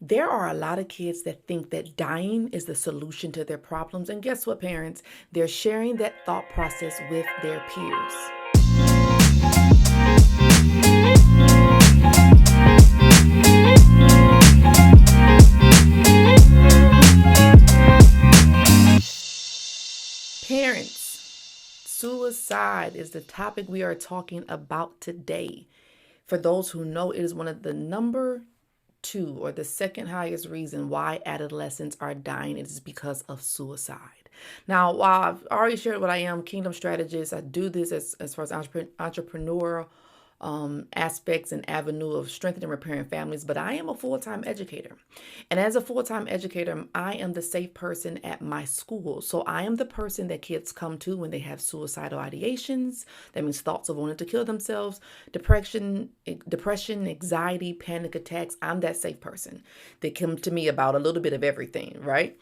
There are a lot of kids that think that dying is the solution to their problems. And guess what, parents? They're sharing that thought process with their peers. Parents, suicide is the topic we are talking about today. For those who know, it is one of the number two or the second highest reason why adolescents are dying. It is because of suicide. Now, while I've already shared what I am, kingdom strategist, I do this as far as entrepreneurial aspects and avenue of strengthening and repairing families, but I am a full-time educator. And as a full-time educator, I am the safe person at my school. So I am the person that kids come to when they have suicidal ideations. That means thoughts of wanting to kill themselves, depression, anxiety, panic attacks. I'm that safe person. They come to me about a little bit of everything, right?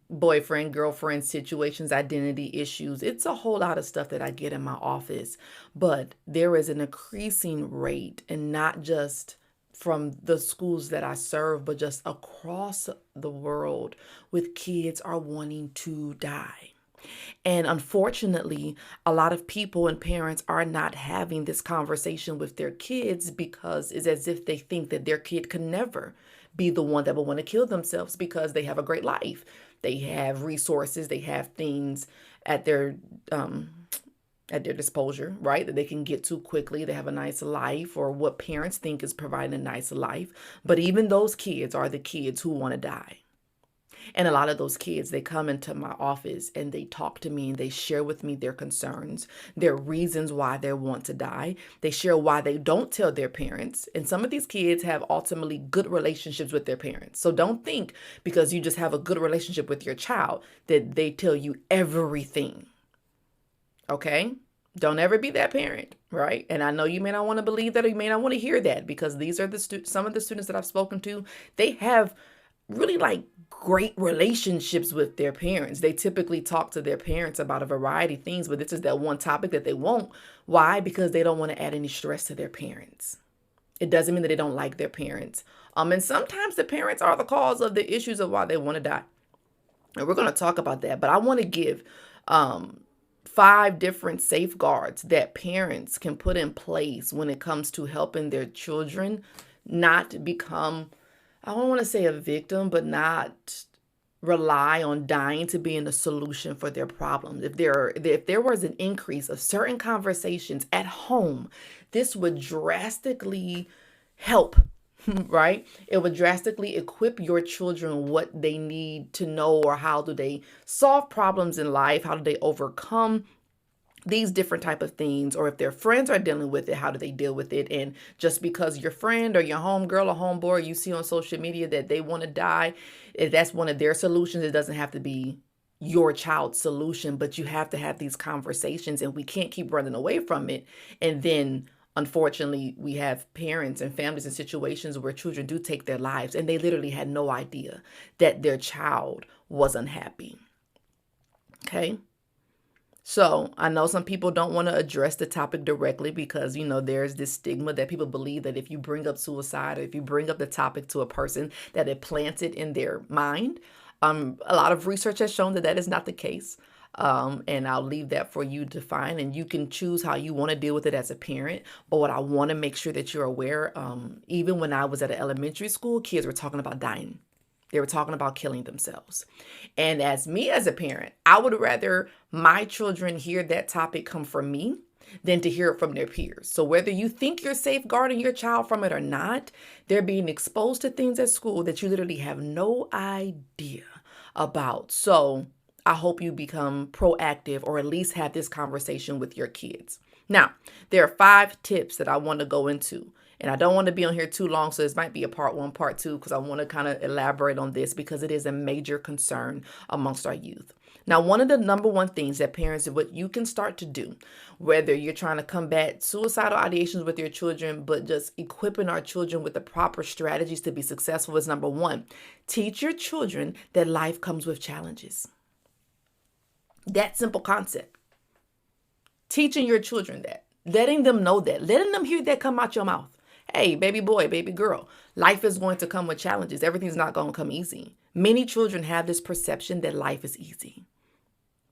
Boyfriend, girlfriend situations, identity issues. It's a whole lot of stuff that I get in my office, but there is an increasing rate, and not just from the schools that I serve, but just across the world, with kids are wanting to die. And unfortunately, a lot of people and parents are not having this conversation with their kids because it's as if they think that their kid can never be the one that will want to kill themselves because they have a great life. They have resources, they have things at their disposal, right? That they can get to quickly. They have a nice life, or what parents think is providing a nice life. But even those kids are the kids who want to die. And a lot of those kids, they come into my office and they talk to me and they share with me their concerns, their reasons why they want to die. They share why they don't tell their parents. And some of these kids have ultimately good relationships with their parents. So don't think because you just have a good relationship with your child that they tell you everything. Okay? Don't ever be that parent, right? And I know you may not want to believe that, or you may not want to hear that, because these are some of the students that I've spoken to. They have really great relationships with their parents. They typically talk to their parents about a variety of things, but this is that one topic that they won't. Why? Because they don't want to add any stress to their parents. It doesn't mean that they don't like their parents. And sometimes the parents are the cause of the issues of why they want to die. And we're going to talk about that. But I want to give 5 different safeguards that parents can put in place when it comes to helping their children not become, I don't want to say a victim, but not rely on dying to being a solution for their problems. If there was an increase of certain conversations at home, this would drastically help, right? It would drastically equip your children what they need to know, or how do they solve problems in life? How do they overcome these different type of things? Or if their friends are dealing with it, how do they deal with it? And just because your friend or your homegirl or homeboy you see on social media that they want to die, if that's one of their solutions, it doesn't have to be your child's solution, but you have to have these conversations, and we can't keep running away from it. And then unfortunately, we have parents and families in situations where children do take their lives and they literally had no idea that their child was unhappy. Okay. So I know some people don't want to address the topic directly because, there's this stigma that people believe that if you bring up suicide, or if you bring up the topic to a person, that it plants it in their mind. A lot of research has shown that that is not the case. And I'll leave that for you to find, and you can choose how you want to deal with it as a parent. But what I want to make sure that you're aware, even when I was at an elementary school, kids were talking about dying. They were talking about killing themselves. And as a parent, I would rather my children hear that topic come from me than to hear it from their peers. So whether you think you're safeguarding your child from it or not, they're being exposed to things at school that you literally have no idea about. So I hope you become proactive, or at least have this conversation with your kids. Now, there are 5 tips that I want to go into. And I don't want to be on here too long, so this might be a part 1, part 2, because I want to kind of elaborate on this because it is a major concern amongst our youth. Now, one of the number one things that parents, what you can start to do, whether you're trying to combat suicidal ideations with your children, but just equipping our children with the proper strategies to be successful, is number 1, teach your children that life comes with challenges. That simple concept. Teaching your children that, letting them know that, letting them hear that come out your mouth. Hey, baby boy, baby girl, life is going to come with challenges. Everything's not going to come easy. Many children have this perception that life is easy,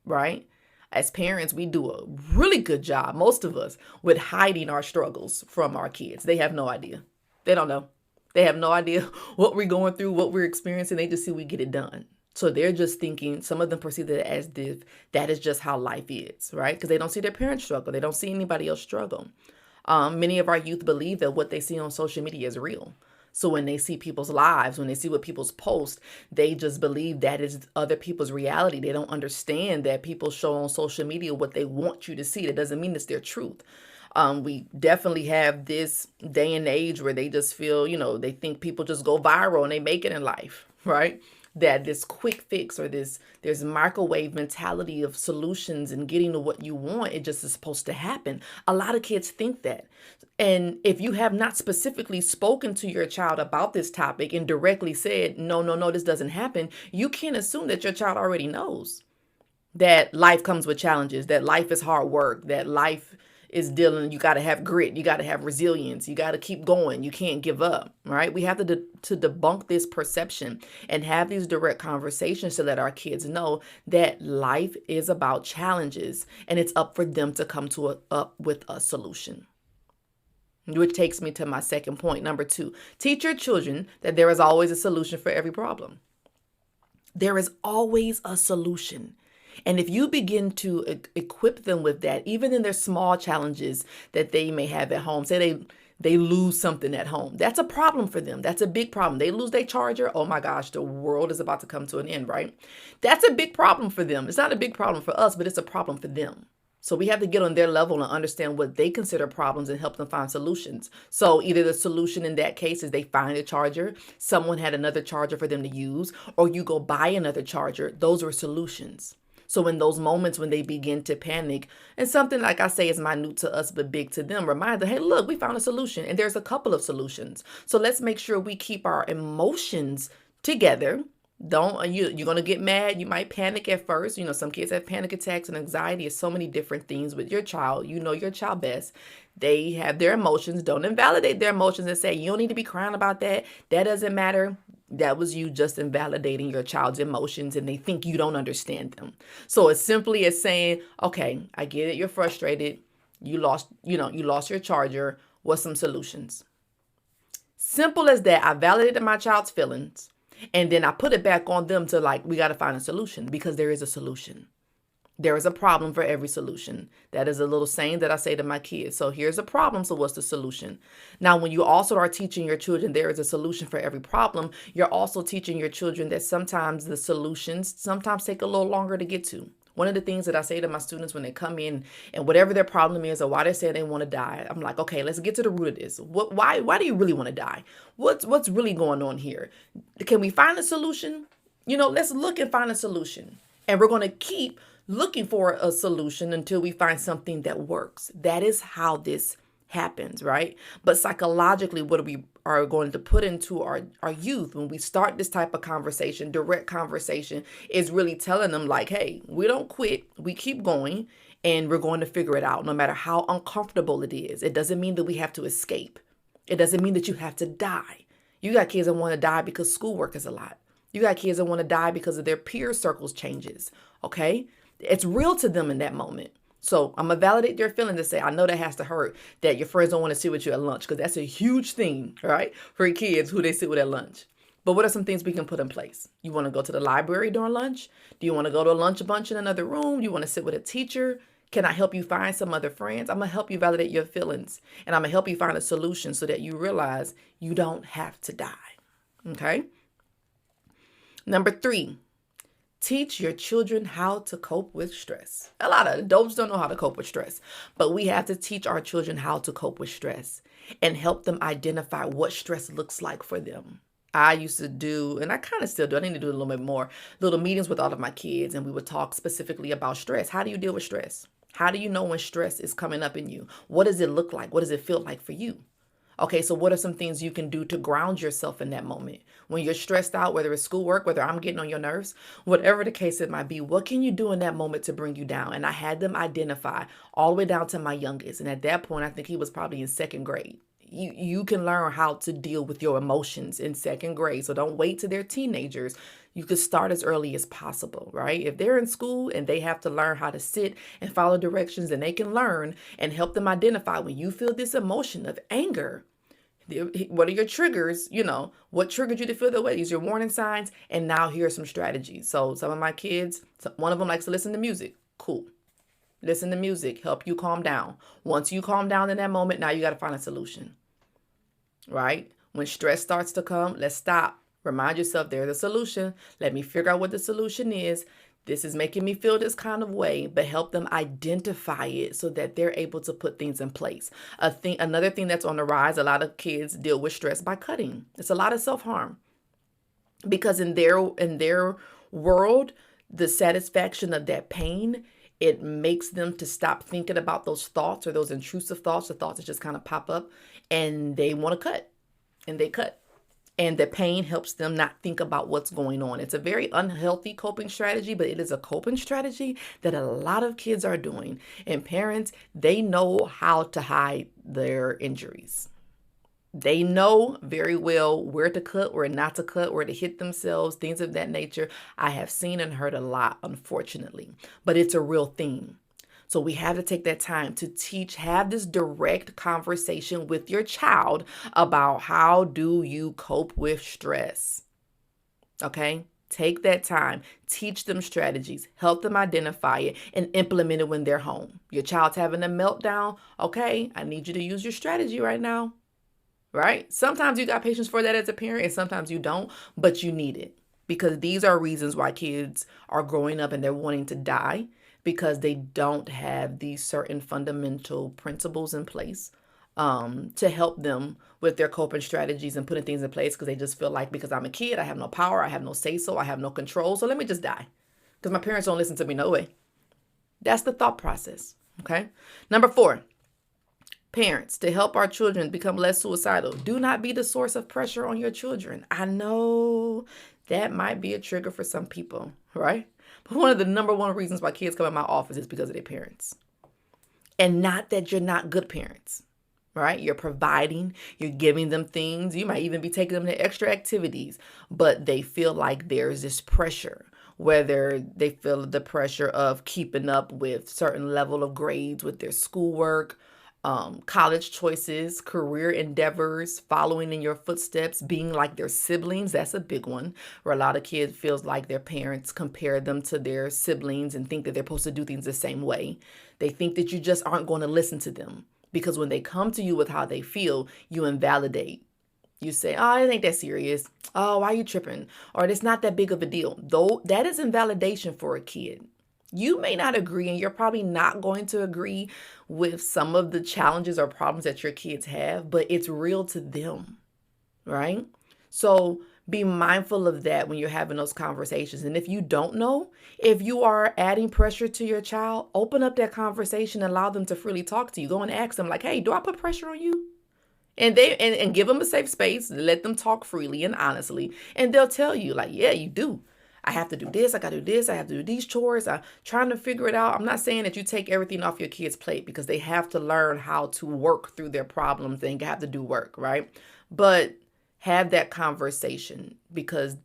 right? As parents, we do a really good job, most of us, with hiding our struggles from our kids. They have no idea. They don't know. They have no idea what we're going through, what we're experiencing. They just see we get it done. So they're just thinking, some of them perceive it as if that is just how life is, right? Because they don't see their parents struggle. They don't see anybody else struggle. Many of our youth believe that what they see on social media is real. So when they see people's lives, when they see what people's post, they just believe that is other people's reality. They don't understand that people show on social media what they want you to see. That doesn't mean it's their truth. We definitely have this day and age where they just feel, they think people just go viral and they make it in life, right? That this quick fix or there's microwave mentality of solutions and getting to what you want, it just is supposed to happen. A lot of kids think that. And if you have not specifically spoken to your child about this topic and directly said, no, this doesn't happen, you can't assume that your child already knows that life comes with challenges, that life is hard work, that life is dealing, you got to have grit, you got to have resilience, you got to keep going, you can't give up, right? We have to debunk this perception and have these direct conversations to let our kids know that life is about challenges and it's up for them to come up with a solution. Which takes me to my second point, number 2. Teach your children that there is always a solution for every problem. There is always a solution. And if you begin to equip them with that, even in their small challenges that they may have at home, say they lose something at home, that's a problem for them. That's a big problem. They lose their charger. Oh my gosh, the world is about to come to an end, right? That's a big problem for them. It's not a big problem for us, but it's a problem for them. So we have to get on their level and understand what they consider problems and help them find solutions. So either the solution in that case is they find a charger, someone had another charger for them to use, or you go buy another charger. Those are solutions. So in those moments when they begin to panic, and something like I say is minute to us but big to them, remind them, hey, look, we found a solution, and there's a couple of solutions. So let's make sure we keep our emotions together. You're going to get mad. You might panic at first. Some kids have panic attacks and anxiety. Is so many different things with your child. You know your child best. They have their emotions. Don't invalidate their emotions and say, you don't need to be crying about that. That doesn't matter. That was you just invalidating your child's emotions and they think you don't understand them. So as simply as saying, okay, I get it. You're frustrated. You lost your charger. What's some solutions? Simple as that. I validated my child's feelings. And then I put it back on them to we got to find a solution because there is a solution. There is a problem for every solution. That is a little saying that I say to my kids. So here's a problem. So what's the solution? Now, when you also are teaching your children there is a solution for every problem, you're also teaching your children that sometimes the solutions sometimes take a little longer to get to. One of the things that I say to my students when they come in and whatever their problem is or why they say they want to die, I'm like, okay, let's get to the root of this. Why do you really want to die? What's really going on here? Can we find a solution? Let's look and find a solution. And we're going to keep looking for a solution until we find something that works. That is how this happens, right? But psychologically, what we are going to put into our youth when we start this type of conversation, direct conversation, is really telling them hey, we don't quit, we keep going, and we're going to figure it out no matter how uncomfortable it is. It doesn't mean that we have to escape. It doesn't mean that you have to die. You got kids that want to die because schoolwork is a lot. You got kids that want to die because of their peer circles changes, okay? It's real to them in that moment. So I'm going to validate their feelings and say, I know that has to hurt that your friends don't want to sit with you at lunch because that's a huge thing, right? For kids who they sit with at lunch. But what are some things we can put in place? You want to go to the library during lunch? Do you want to go to a lunch bunch in another room? Do you want to sit with a teacher? Can I help you find some other friends? I'm going to help you validate your feelings. And I'm going to help you find a solution so that you realize you don't have to die. Okay? Number 3. Teach your children how to cope with stress. A lot of adults don't know how to cope with stress, but we have to teach our children how to cope with stress and help them identify what stress looks like for them. I used to do, and I kind of still do, I need to do a little bit more, little meetings with all of my kids, and we would talk specifically about stress. How do you deal with stress? How do you know when stress is coming up in you? What does it look like? What does it feel like for you? Okay, so what are some things you can do to ground yourself in that moment? When you're stressed out, whether it's schoolwork, whether I'm getting on your nerves, whatever the case it might be, what can you do in that moment to bring you down? And I had them identify all the way down to my youngest. And at that point, I think he was probably in 2nd grade. You can learn how to deal with your emotions in second grade. So don't wait till they're teenagers. You could start as early as possible, right? If they're in school and they have to learn how to sit and follow directions, and they can learn and help them identify when you feel this emotion of anger. What are your triggers? What triggered you to feel that way? These are your warning signs. And now here are some strategies. So some of my kids, one of them likes to listen to music. Cool. Listen to music, help you calm down. Once you calm down in that moment, now you got to find a solution, right? When stress starts to come, let's stop. Remind yourself there's a solution. Let me figure out what the solution is. This is making me feel this kind of way, but help them identify it so that they're able to put things in place. Another thing that's on the rise, a lot of kids deal with stress by cutting. It's a lot of self-harm because in their world, the satisfaction of that pain, it makes them to stop thinking about those thoughts or those intrusive thoughts, the thoughts that just kind of pop up, and they want to cut, and they cut. And the pain helps them not think about what's going on. It's a very unhealthy coping strategy, but it is a coping strategy that a lot of kids are doing. And parents, they know how to hide their injuries. They know very well where to cut, where not to cut, where to hit themselves, things of that nature. I have seen and heard a lot, unfortunately, but it's a real thing. So we have to take that time to have this direct conversation with your child about how do you cope with stress. Okay? Take that time, teach them strategies, help them identify it, and implement it when they're home. Your child's having a meltdown. Okay, I need you to use your strategy right now. Right? Sometimes you got patience for that as a parent, and sometimes you don't, but you need it because these are reasons why kids are growing up and they're wanting to die because they don't have these certain fundamental principles in place to help them with their coping strategies and putting things in place because they just feel like because I'm a kid, I have no power, I have no say-so, I have no control, so let me just die because my parents don't listen to me, no way. That's the thought process, okay? Number 4. Parents, to help our children become less suicidal, do not be the source of pressure on your children. I know that might be a trigger for some people, right? But one of the number one reasons why kids come in my office is because of their parents. And not that you're not good parents, right? You're providing, you're giving them things. You might even be taking them to extra activities, but they feel like there's this pressure, whether they feel the pressure of keeping up with certain level of grades with their schoolwork, college choices, career endeavors, following in your footsteps, being like their siblings. That's a big one where a lot of kids feels like their parents compare them to their siblings and think that they're supposed to do things the same way. They think that you just aren't going to listen to them because when they come to you with how they feel, you invalidate. You say, oh, it ain't that serious. Oh, why are you tripping? Or it's not that big of a deal. Though that is invalidation for a kid. You may not agree, and you're probably not going to agree with some of the challenges or problems that your kids have, but it's real to them, right? So be mindful of that when you're having those conversations. And if you don't know, if you are adding pressure to your child, open up that conversation and allow them to freely talk to you. Go and ask them like, hey, do I put pressure on you? And and give them a safe space, let them talk freely and honestly, and they'll tell you like, yeah, you do. I have to do this, I got to do this, I have to do these chores. I'm trying to figure it out. I'm not saying that you take everything off your kids' plate because they have to learn how to work through their problems and have to do work, right? But have that conversation because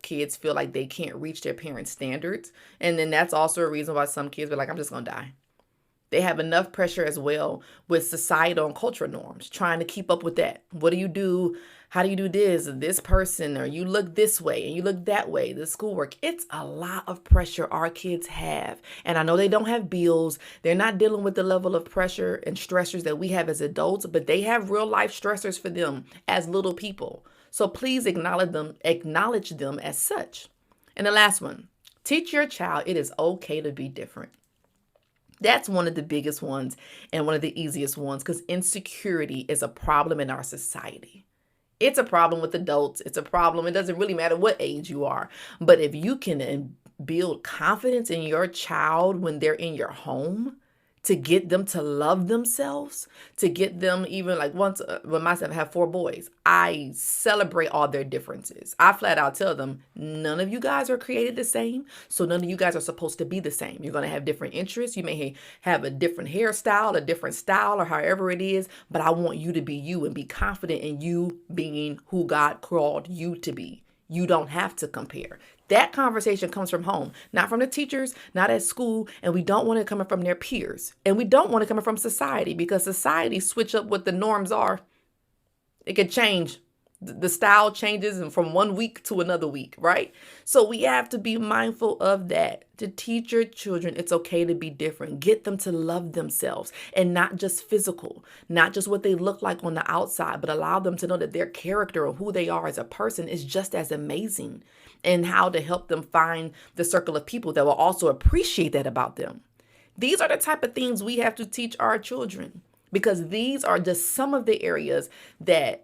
kids feel like they can't reach their parents' standards. And then that's also a reason why some kids are like, I'm just going to die. They have enough pressure as well with societal and cultural norms, trying to keep up with that. What do you do? How do you do this person, or you look this way and you look that way, the schoolwork. It's a lot of pressure our kids have. And I know they don't have bills. They're not dealing with the level of pressure and stressors that we have as adults, but they have real life stressors for them as little people. So please acknowledge them as such. And the last one, teach your child it is okay to be different. That's one of the biggest ones and one of the easiest ones because insecurity is a problem in our society. It's a problem with adults. It's a problem. It doesn't really matter what age you are. But if you can build confidence in your child when they're in your home, to get them to love themselves, to get them even like once, when myself have 4 boys, I celebrate all their differences. I flat out tell them, none of you guys are created the same. So none of you guys are supposed to be the same. You're going to have different interests. You may have a different hairstyle, a different style, or however it is. But I want you to be you and be confident in you being who God called you to be. You don't have to compare. That conversation comes from home, not from the teachers, not at school, and we don't want it coming from their peers. And we don't want it coming from society, because society switch up what the norms are. It could change. The style changes and from one week to another week, right? So we have to be mindful of that. To teach your children it's okay to be different. Get them to love themselves, and not just physical, not just what they look like on the outside, but allow them to know that their character or who they are as a person is just as amazing, and how to help them find the circle of people that will also appreciate that about them. These are the type of things we have to teach our children, because these are just some of the areas that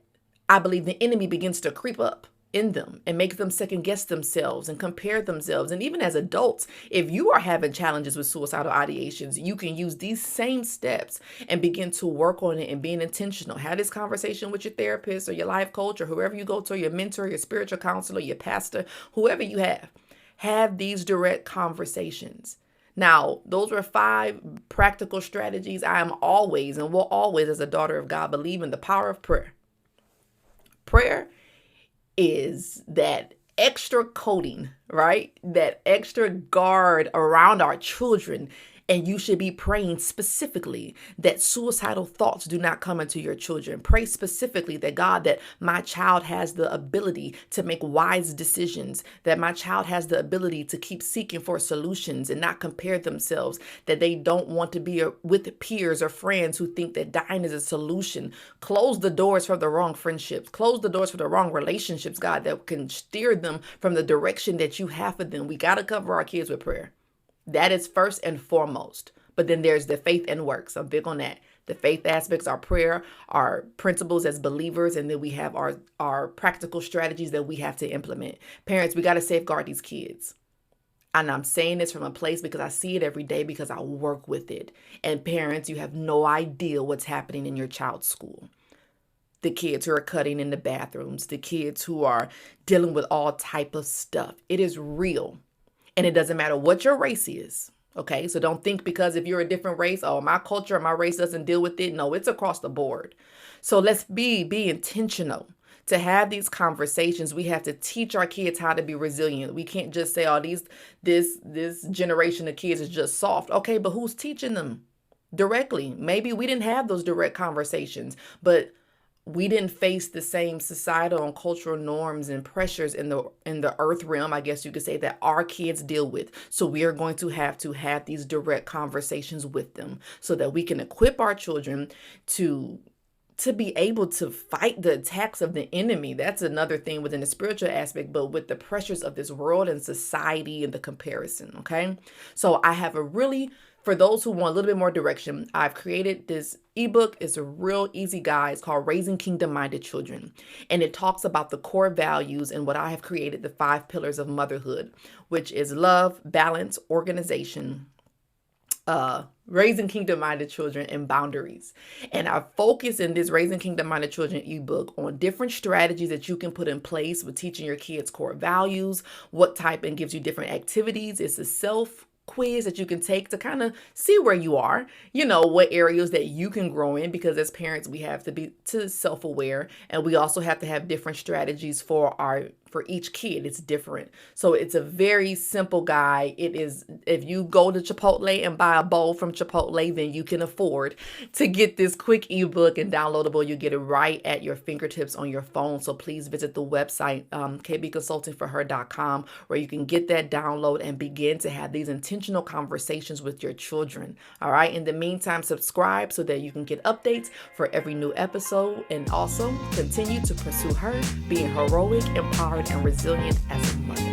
I believe the enemy begins to creep up in them and make them second guess themselves and compare themselves. And even as adults, if you are having challenges with suicidal ideations, you can use these same steps and begin to work on it and being intentional. Have this conversation with your therapist or your life coach or whoever you go to, your mentor, your spiritual counselor, your pastor, whoever you have. Have these direct conversations. Now, those were 5 practical strategies. I am always and will always, as a daughter of God, believe in the power of prayer. Prayer is that extra coating, right? That extra guard around our children. And you should be praying specifically that suicidal thoughts do not come into your children. Pray specifically that God, that my child has the ability to make wise decisions, that my child has the ability to keep seeking for solutions and not compare themselves, that they don't want to be with peers or friends who think that dying is a solution. Close the doors for the wrong friendships. Close the doors for the wrong relationships, God, that can steer them from the direction that you have for them. We got to cover our kids with prayer. That is first and foremost. But then there's the faith and works. I'm big on that. The faith aspects, our prayer, our principles as believers, and then we have our practical strategies that we have to implement. Parents, we got to safeguard these kids. And I'm saying this from a place because I see it every day, because I work with it. And parents, you have no idea what's happening in your child's school. The kids who are cutting in the bathrooms, the kids who are dealing with all type of stuff. It is real. And it doesn't matter what your race is. Okay, so don't think because if you're a different race, oh, my culture or my race doesn't deal with it. No, it's across the board. So let's be intentional to have these conversations. We have to teach our kids how to be resilient. We can't just say, oh, this generation of kids is just soft. Okay, but who's teaching them directly? Maybe we didn't have those direct conversations, but we didn't face the same societal and cultural norms and pressures in the earth realm, I guess you could say, that our kids deal with. So we are going to have these direct conversations with them so that we can equip our children to be able to fight the attacks of the enemy. That's another thing within the spiritual aspect, but with the pressures of this world and society and the comparison. Okay. So I have for those who want a little bit more direction, I've created this ebook. It's a real easy guide. It's called Raising Kingdom-Minded Children. And it talks about the core values and what I have created, the 5 pillars of motherhood, which is love, balance, organization, raising kingdom-minded children, and boundaries. And I focus in this Raising Kingdom-Minded Children ebook on different strategies that you can put in place with teaching your kids core values, what type, and gives you different activities. It's a self quiz that you can take to kind of see where you are, what areas that you can grow in, because as parents, we have to be self-aware, and we also have to have different strategies for each kid. It's different. So it's a very simple guide. It is, if you go to Chipotle and buy a bowl from Chipotle, then you can afford to get this quick ebook and downloadable. You get it right at your fingertips on your phone. So please visit the website, kbconsultingforher.com, where you can get that download and begin to have these intentional conversations with your children. All right. In the meantime, subscribe so that you can get updates for every new episode, and also continue to pursue her being heroic, empowered, and resilient as a mother.